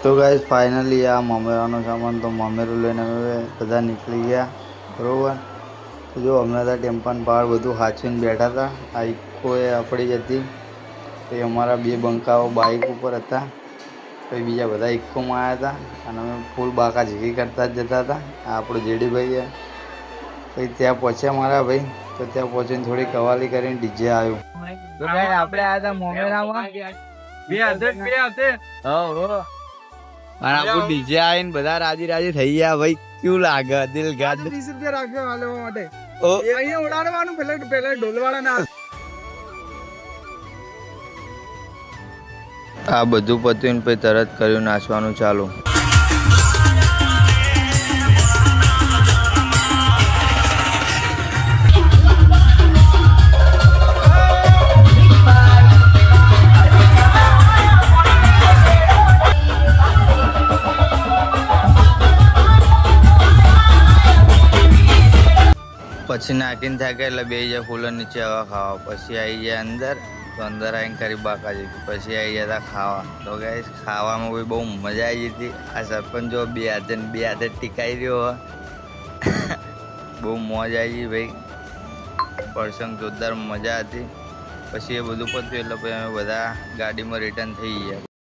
તો guys finally આ મમેરાનો સામાન તો મમેરું લઈને હવે બધા નીકળી ગયા બરાબર. તો જો હમણાં ત્યાં ટેમ્પાન પહાડ બધું હાચવીને બેઠા હતા. આ ઇક્કો એ આપણી જ હતી. તો અમારા બે બંકાઓ બાઇક ઉપર હતા. પછી બીજા બધા ઇક્કોમાં આવ્યા હતા અને અમે ફૂલ બાકા ઝીકી કરતા જ જતા હતા. આ આપણો જેડીભાઈ છે. પછી ત્યાં પહોંચ્યા મારા ભાઈ. તો ત્યાં પહોંચીને થોડી કવાલી કરીને ડીજે આવ્યું. તો ભાઈ આપણે આવ્યા હતા મોમેરામાં અને આપણું ડીજે આવીને બધા રાજી રાજી થઈ ગયા. ભાઈ કેવું લાગે? દિલ ગાદ 20 રૂપિયા રાખ્યો હાલવા માટે. અહીંયા ઉડાડવાનું પેલા ઢોલવાળા ના. આ બધું પત્યું પછી તરત કર્યું નાચવાનું ચાલુ. પછી નાખીને થાય કે એટલે બે જાય ફૂલો નીચે હવા ખાવા. પછી આવી જાય અંદર. તો અંદર આવીને કરી બાકા જતી. પછી આવી જતા ખાવા. તો ગાઈસ ખાવામાં બી બહુ મજા આવી હતી. આ સરપંચ જો બે હાથે ટીકાઈ રહ્યો. બહુ મોજ આવી ગઈ ભાઈ. પ્રસંગ જોરદાર મજા હતી. પછી એ બધું પત્યું એટલે પછી અમે બધા ગાડીમાં રિટર્ન થઈ ગયા.